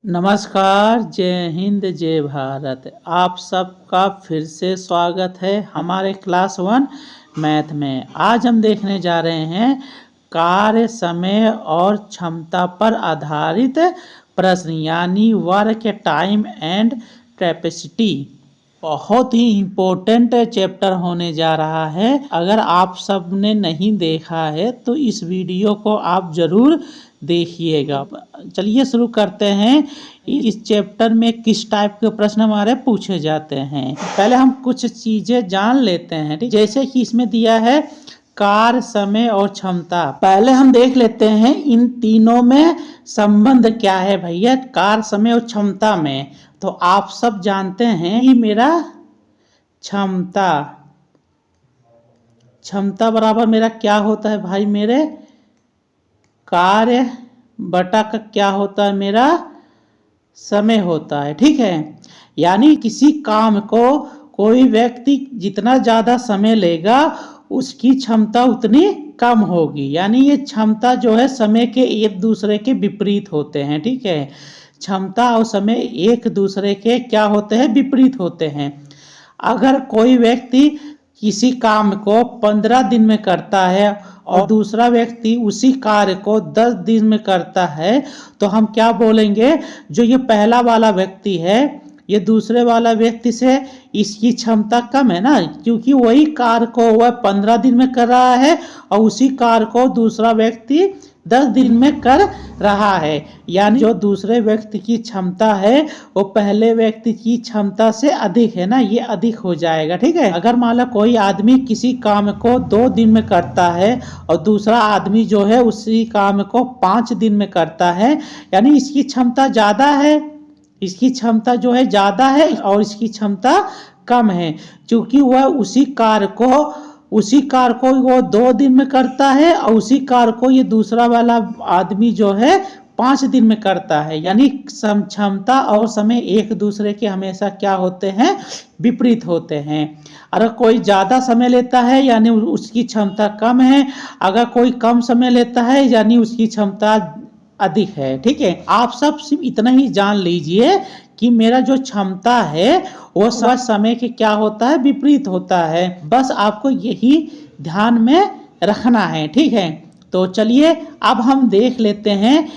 नमस्कार, जय हिंद, जय भारत। आप सबका फिर से स्वागत है हमारे क्लास 1 मैथ में। आज हम देखने जा रहे हैं कार्य, समय और क्षमता पर आधारित प्रश्न यानी वर्क, टाइम एंड कैपेसिटी। बहुत ही इम्पोर्टेंट चैप्टर होने जा रहा है। अगर आप सब ने नहीं देखा है तो इस वीडियो को आप ज़रूर देखिएगा। चलिए शुरू करते हैं। इस चैप्टर में किस टाइप के प्रश्न हमारे पूछे जाते हैं, पहले हम कुछ चीजें जान लेते हैं। ठीक, जैसे कि इसमें दिया है कार्य, समय और क्षमता। पहले हम देख लेते हैं इन तीनों में संबंध क्या है भैया, कार्य, समय और क्षमता में। तो आप सब जानते हैं कि मेरा क्षमता बराबर मेरा क्या होता है भाई, मेरे कार्य बटा का क्या होता है, मेरा समय होता है। ठीक है, यानी किसी काम को कोई व्यक्ति जितना ज़्यादा समय लेगा उसकी क्षमता उतनी कम होगी। यानी ये क्षमता जो है समय के एक दूसरे के विपरीत होते हैं। ठीक है, क्षमता और समय एक दूसरे के क्या होते हैं, विपरीत होते हैं। अगर कोई व्यक्ति किसी काम को 15 दिन में करता है और दूसरा व्यक्ति उसी कार्य को 10 दिन में करता है, तो हम क्या बोलेंगे, जो ये पहला वाला व्यक्ति है ये दूसरे वाला व्यक्ति से इसकी क्षमता कम है ना, क्योंकि वही कार्य को वह 15 दिन में कर रहा है और उसी कार्य को दूसरा व्यक्ति 10 दिन में कर रहा है। यानी जो दूसरे व्यक्ति की क्षमता है वो पहले व्यक्ति की क्षमता से अधिक है ना, ये अधिक हो जाएगा। ठीक है, अगर मान लो कोई आदमी किसी काम को 2 दिन में करता है और दूसरा आदमी जो है उसी काम को 5 दिन में करता है, यानी इसकी क्षमता ज़्यादा है, इसकी क्षमता जो है ज़्यादा है और इसकी क्षमता कम है, क्योंकि वह उसी कार्य को वो 2 दिन में करता है और उसी कार्य को ये दूसरा वाला आदमी जो है 5 दिन में करता है। यानी क्षमता और समय एक दूसरे के हमेशा क्या होते हैं, विपरीत होते हैं। अगर कोई ज़्यादा समय लेता है यानी उसकी क्षमता कम है, अगर कोई कम समय लेता है यानी उसकी क्षमता अधिक है। ठीक है, आप सब सिर्फ इतना ही जान लीजिए कि मेरा जो क्षमता है वो समय के क्या होता है, विपरीत होता है। बस आपको यही ध्यान में रखना है। ठीक है, तो चलिए अब हम देख लेते हैं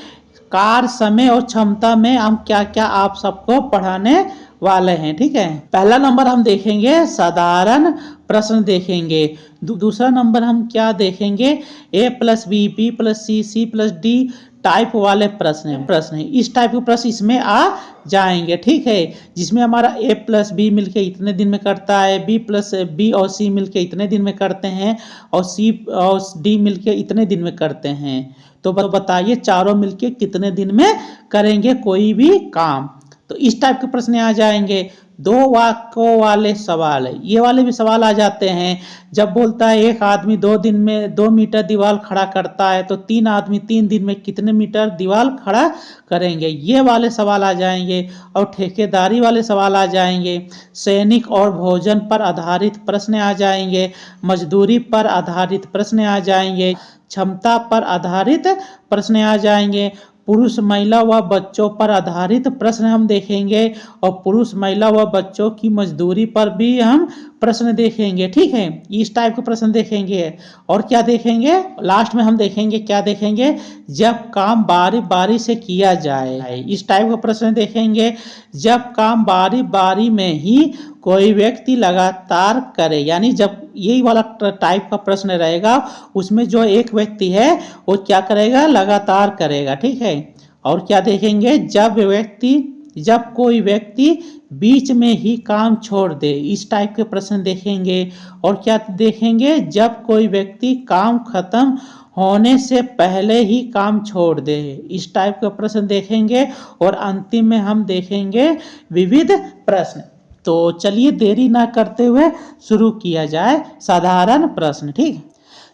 कार्य, समय और क्षमता में हम क्या क्या आप सबको पढ़ाने वाले हैं। ठीक है, पहला नंबर हम देखेंगे साधारण प्रश्न देखेंगे। दूसरा नंबर हम क्या देखेंगे, a + b b + c c + d type वाले प्रश्न इस टाइप के प्रश्न इसमें आ जाएंगे। ठीक है, जिसमें हमारा a + b मिलके इतने दिन में करता है, b + b और c मिलके इतने दिन में करते हैं और c और d मिलके इतने दिन में करते हैं। तो बताइए चारों मिलके कितने दिन में करेंगे कोई भी काम। तो इस टाइप के प्रश्न आ जाएंगे। 2 वाक्यों वाले सवाल, ये वाले भी सवाल आ जाते हैं। जब बोलता है एक आदमी 2 दिन में 2 मीटर दीवार खड़ा करता है तो 3 आदमी 3 दिन में कितने मीटर दीवार खड़ा करेंगे, ये वाले सवाल आ जाएंगे। और ठेकेदारी वाले सवाल आ जाएंगे। सैनिक और भोजन पर आधारित प्रश्न आ जाएंगे। मजदूरी पर आधारित प्रश्न आ जाएंगे। क्षमता पर आधारित प्रश्न आ जाएंगे। पुरुष, महिला व बच्चों पर आधारित प्रश्न हम देखेंगे और पुरुष, महिला व बच्चों की मजदूरी पर भी हम प्रश्न देखेंगे। ठीक है, इस टाइप के प्रश्न देखेंगे। और क्या देखेंगे, लास्ट में हम देखेंगे, क्या देखेंगे, जब काम बारी बारी से किया जाए, इस टाइप का प्रश्न देखेंगे। जब काम बारी बारी में ही कोई व्यक्ति लगातार करे, यानी जब यही वाला टाइप का प्रश्न रहेगा उसमें जो एक व्यक्ति है वो क्या करेगा, लगातार करेगा। ठीक है, और क्या देखेंगे, जब कोई व्यक्ति बीच में ही काम छोड़ दे, इस टाइप के प्रश्न देखेंगे। और क्या देखेंगे, जब कोई व्यक्ति काम खत्म होने से पहले ही काम छोड़ दे, इस टाइप का प्रश्न देखेंगे। और अंतिम में हम देखेंगे विविध प्रश्न। तो चलिए देरी ना करते हुए शुरू किया जाए साधारण प्रश्न। ठीक,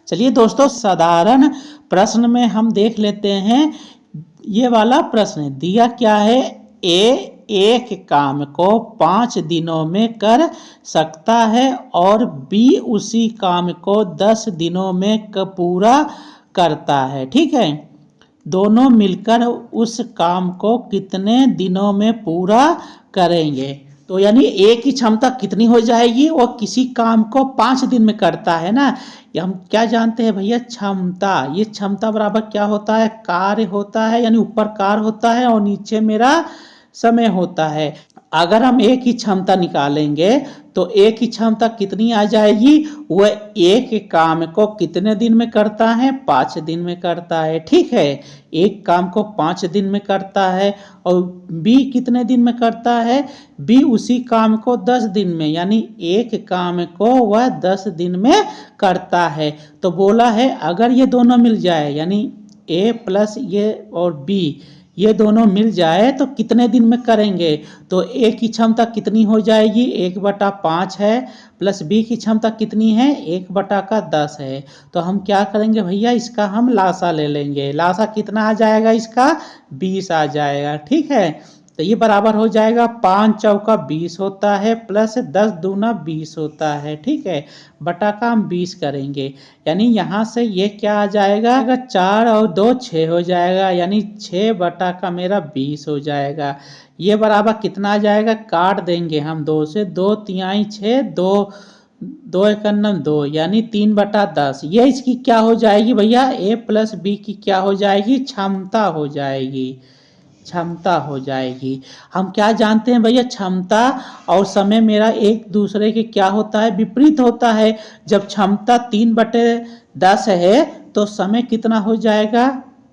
चलिए दोस्तों साधारण प्रश्न में हम देख लेते हैं। ये वाला प्रश्न दिया क्या है, ए एक काम को 5 दिनों में कर सकता है और बी उसी काम को 10 दिनों में पूरा करता है। ठीक है, दोनों मिलकर उस काम को कितने दिनों में पूरा करेंगे। तो यानी ए की क्षमता कितनी हो जाएगी, वो किसी काम को 5 दिन में करता है ना। ये हम क्या जानते हैं भैया, क्षमता। ये क्षमता बराबर क्या होता है, कार्य होता है, यानी ऊपर कार्य होता है और नीचे मेरा समय होता है। अगर हम ए की क्षमता निकालेंगे तो ए की क्षमता कितनी आ जाएगी, वह एक काम को कितने दिन में करता है, 5 दिन में करता है। ठीक है, एक काम को 5 दिन में करता है। और बी कितने दिन में करता है, बी उसी काम को 10 दिन में, यानी एक काम को वह 10 दिन में करता है। तो बोला है अगर ये दोनों मिल जाए, यानी ए प्लस ये और बी ये दोनों मिल जाए तो कितने दिन में करेंगे। तो ए की क्षमता कितनी हो जाएगी, 1/5 है, प्लस बी की क्षमता कितनी है, 1/10 है। तो हम क्या करेंगे भैया, इसका हम लासा ले लेंगे। लासा कितना आ जाएगा इसका, 20 आ जाएगा। ठीक है, तो ये बराबर हो जाएगा 5 चौका 20 होता है, प्लस 10 दूना 20 होता है। ठीक है, बटा का हम 20 करेंगे, यानी यहाँ से ये क्या आ जाएगा, 4 और 2 6 हो जाएगा, यानी 6 बटा का मेरा 20 हो जाएगा। ये बराबर कितना आ जाएगा, काट देंगे हम 2 से, 2 तिहाई 6, 2 एक 2, यानी 3/10। ये इसकी क्या हो जाएगी भैया, ए प्लस बी की क्या हो जाएगी, क्षमता हो जाएगी, क्षमता हो जाएगी। हम क्या जानते हैं भैया, क्षमता और समय मेरा एक दूसरे के क्या होता है, विपरीत होता है। जब क्षमता 3/10 है तो समय कितना हो जाएगा,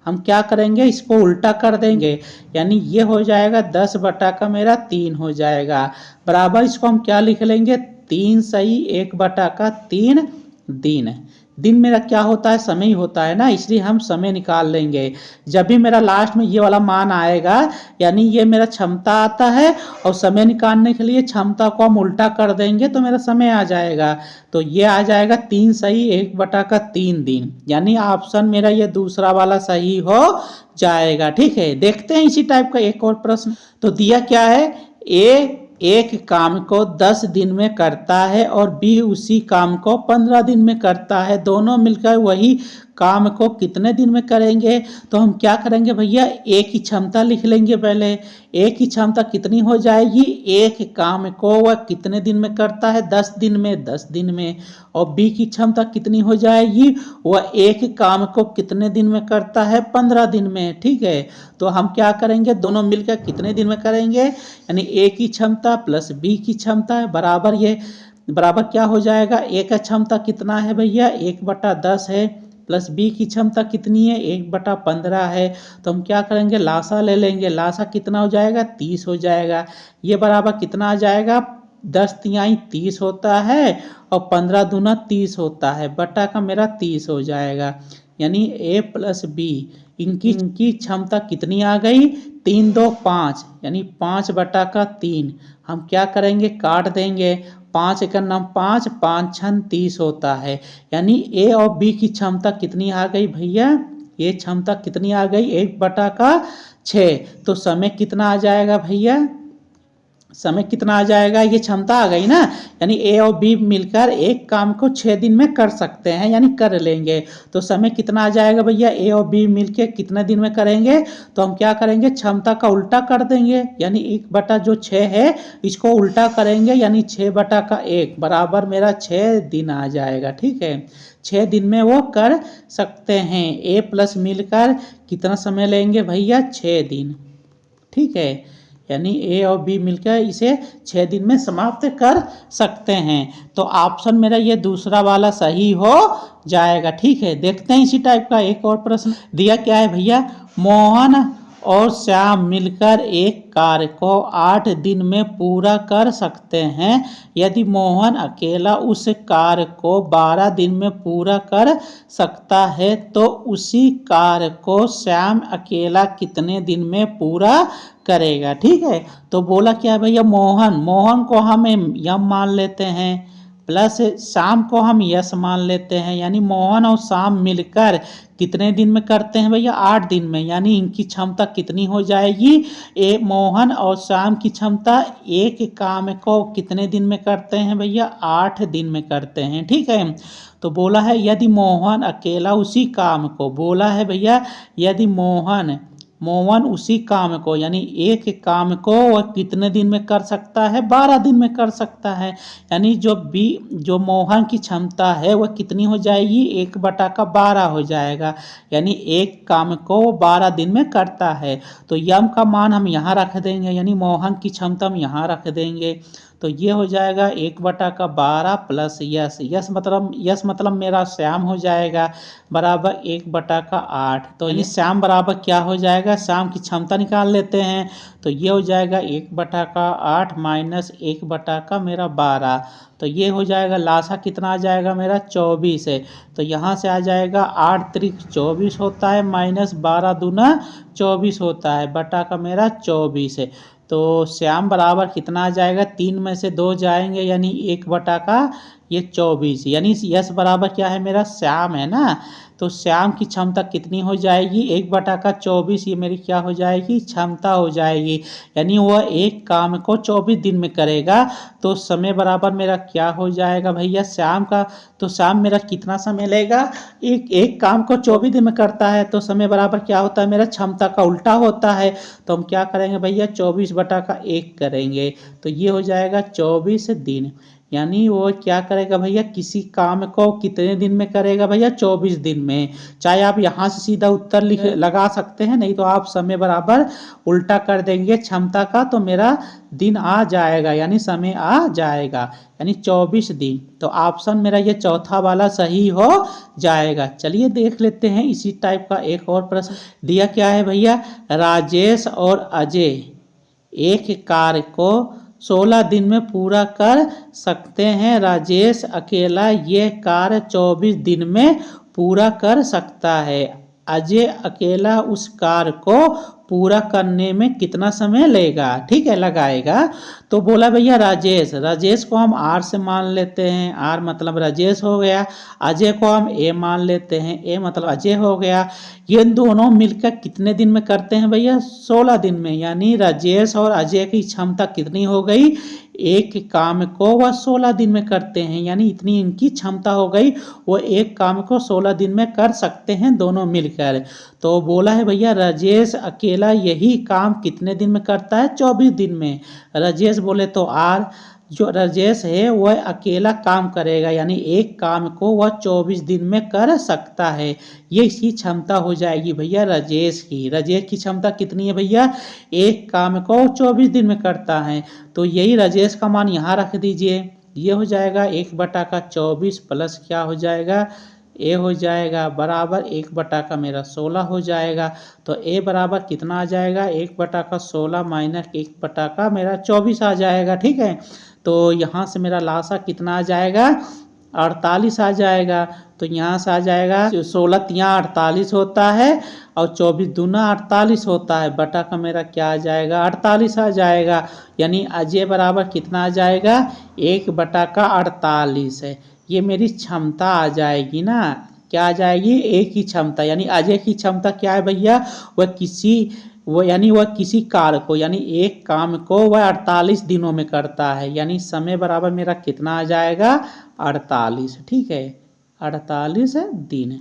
हम क्या करेंगे, इसको उल्टा कर देंगे, यानी ये हो जाएगा 10 बटा का मेरा 3 हो जाएगा। बराबर इसको हम क्या लिख लेंगे, 3 सही 1/3 दिन। दिन मेरा क्या होता है, समय ही होता है ना, इसलिए हम समय निकाल लेंगे। जब भी मेरा लास्ट में ये वाला मान आएगा, यानी ये मेरा क्षमता आता है और समय निकालने के लिए क्षमता को हम उल्टा कर देंगे तो मेरा समय आ जाएगा। तो ये आ जाएगा 3 सही 1/3 दिन, यानी ऑप्शन मेरा ये दूसरा वाला सही हो जाएगा। ठीक है, देखते हैं इसी टाइप का एक और प्रश्न। तो दिया क्या है, ए एक काम को 10 दिन में करता है और बी उसी काम को 15 दिन में करता है। दोनों मिलकर वही काम को कितने दिन में करेंगे। तो हम क्या करेंगे भैया, ए की क्षमता लिख लेंगे पहले। ए की क्षमता कितनी हो जाएगी, एक काम को वह कितने दिन में करता है, 10 दिन में, 10 दिन में। और बी की क्षमता कितनी हो जाएगी, वह एक काम को कितने दिन में करता है, 15 दिन में। ठीक है, तो हम क्या करेंगे, दोनों मिलकर कितने दिन में करेंगे, यानी ए की क्षमता प्लस बी की क्षमता है बराबर, ये बराबर क्या हो जाएगा, ए का क्षमता कितना है भैया, 1/10 है, प्लस बी की क्षमता कितनी है, 1/15 है। तो हम क्या करेंगे, लासा ले लेंगे। लासा कितना हो जाएगा, 30 हो जाएगा। ये बराबर कितना आ जाएगा, 10 तिहाई 30 होता है और 15 दूना 30 होता है, बटा का मेरा 30 हो जाएगा। यानी ए प्लस बी इनकी क्षमता कितनी आ गई, 3 2 5, यानी 5/3। हम क्या करेंगे, काट देंगे, 5 एक 5, 5 छन 30 होता है। यानी ए और बी की क्षमता कितनी आ गई भैया, ये क्षमता कितनी आ गई, 1/6। तो समय कितना आ जाएगा भैया, समय कितना आ जाएगा, ये क्षमता आ गई ना, यानी ए और बी मिलकर एक काम को 6 दिन में कर सकते हैं, यानी कर लेंगे। तो समय कितना आ जाएगा भैया, ए और बी मिलकर कितने दिन में करेंगे। तो हम क्या करेंगे, क्षमता का उल्टा कर देंगे, यानी 1/6 है इसको उल्टा करेंगे, यानी 6/1 बराबर मेरा 6 दिन आ जाएगा। ठीक है, 6 दिन में वो कर सकते हैं। ए प्लस मिलकर कितना समय लेंगे भैया, 6 दिन। ठीक है, यानी ए और बी मिलकर इसे 6 दिन में समाप्त कर सकते हैं। तो ऑप्शन मेरा ये दूसरा वाला सही हो जाएगा। ठीक है, देखते हैं इसी टाइप का एक और प्रश्न। दिया क्या है भैया, मोहन और श्याम मिलकर एक कार्य को 8 दिन में पूरा कर सकते हैं। यदि मोहन अकेला उस कार्य को 12 दिन में पूरा कर सकता है तो उसी कार्य को श्याम अकेला कितने दिन में पूरा करेगा। ठीक है, तो बोला क्या भैया, मोहन को हम यम मान लेते हैं, प्लस शाम को हम यस मान लेते हैं, यानी मोहन और शाम मिलकर कितने दिन में करते हैं भैया, 8 दिन में। यानी इनकी क्षमता कितनी हो जाएगी, मोहन और शाम की क्षमता एक काम को कितने दिन में करते हैं भैया, 8 दिन में करते हैं। ठीक है, तो बोला है यदि मोहन अकेला उसी काम को, बोला है भैया यदि मोहन उसी काम को, यानी एक काम को वह कितने दिन में कर सकता है, 12 दिन में कर सकता है। यानी जो मोहन की क्षमता है वह कितनी हो जाएगी, 1/12 हो जाएगा। यानी एक काम को वो 12 दिन में करता है। तो यम का मान हम यहाँ रख देंगे, यानी मोहन की क्षमता हम यहाँ रख देंगे। तो ये हो जाएगा 1/12 प्लस यस मतलब मेरा श्याम हो जाएगा बराबर 1/8। तो यानी श्याम बराबर क्या हो जाएगा, श्याम की क्षमता निकाल लेते हैं। तो ये हो जाएगा 1/8 माइनस 1/12। तो ये हो जाएगा लासा कितना आ जाएगा मेरा 24 है। तो यहाँ से आ जाएगा 8 त्रिक 24 होता है माइनस 12 दूना 24 होता है, बटा का मेरा 24 है। तो श्याम बराबर कितना आ जाएगा, 3 में से 2 जाएंगे यानी 1/24, यानी यस बराबर क्या है मेरा श्याम है ना। तो श्याम की क्षमता कितनी हो जाएगी, 1/24, ये मेरी क्या हो जाएगी क्षमता हो जाएगी। यानी वह एक काम को 24 दिन में करेगा। तो समय बराबर मेरा क्या हो जाएगा भैया श्याम का, तो श्याम मेरा कितना समय लेगा, एक काम को 24 दिन में करता है। तो समय बराबर क्या होता है मेरा क्षमता का उल्टा होता है। तो हम क्या करेंगे भैया 24/1 करेंगे। तो ये हो जाएगा 24 दिन। यानी वो क्या करेगा भैया, किसी काम को कितने दिन में करेगा भैया 24 दिन में। चाहे आप यहाँ से सीधा उत्तर लगा सकते हैं, नहीं तो आप समय बराबर उल्टा कर देंगे क्षमता का, तो मेरा दिन आ जाएगा यानी समय आ जाएगा, यानी 24 दिन। तो ऑप्शन मेरा ये चौथा वाला सही हो जाएगा। चलिए देख लेते हैं इसी टाइप का एक और प्रश्न दिया क्या है भैया, राजेश और अजय एक कार्य को 16 दिन में पूरा कर सकते हैं। राजेश अकेला ये कार्य 24 दिन में पूरा कर सकता है। अजय अकेला उस कार्य को पूरा करने में कितना समय लेगा, ठीक है लगाएगा। तो बोला भैया राजेश को हम आर से मान लेते हैं, आर मतलब राजेश हो गया। अजय को हम ए मान लेते हैं, ए मतलब अजय हो गया। ये दोनों मिलकर कितने दिन में करते हैं भैया 16 दिन में। यानी राजेश और अजय की क्षमता कितनी हो गई, एक काम को वह 16 दिन में करते हैं, यानी इतनी इनकी क्षमता हो गई, वो एक काम को 16 दिन में कर सकते हैं दोनों मिलकर। तो बोला है भैया राजेश अकेला यही काम कितने दिन में करता है 24 दिन में। राजेश बोले तो आर, जो राजेश है वह अकेला काम करेगा, यानी एक काम को वह 24 दिन में कर सकता है। ये इसकी क्षमता हो जाएगी भैया राजेश की क्षमता कितनी है भैया, एक काम को 24 दिन में करता है। तो यही राजेश का मान यहाँ रख दीजिए। ये हो जाएगा 1/24 प्लस क्या हो जाएगा, ए हो जाएगा बराबर 1/16 हो जाएगा। तो ए बराबर कितना आ जाएगा, 1/16 माइनस 1/24 आ जाएगा, ठीक है। तो यहाँ से मेरा लासा कितना आ जाएगा 48 आ जाएगा। तो यहाँ से आ जाएगा 16 तिया 48 होता है और 24 दूना 48 होता है, बटा का मेरा क्या आ जाएगा 48 आ जाएगा। यानी अजय बराबर कितना आ जाएगा 1/48 है। ये मेरी क्षमता आ जाएगी ना, क्या आ जाएगी एक ही क्षमता। यानी अजय की क्षमता क्या है भैया, वह किसी कार्य को यानी एक काम को वह 48 दिनों में करता है। यानी समय बराबर मेरा कितना आ जाएगा 48, ठीक है 48 दिन।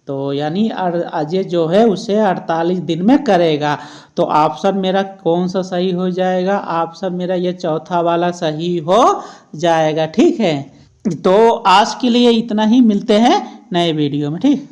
तो यानी अजय जो है उसे 48 दिन में करेगा। तो ऑप्शन मेरा कौन सा सही हो जाएगा, ऑप्शन मेरा ये चौथा वाला सही हो जाएगा, ठीक है। तो आज के लिए इतना ही, मिलते हैं नए वीडियो में, ठीक।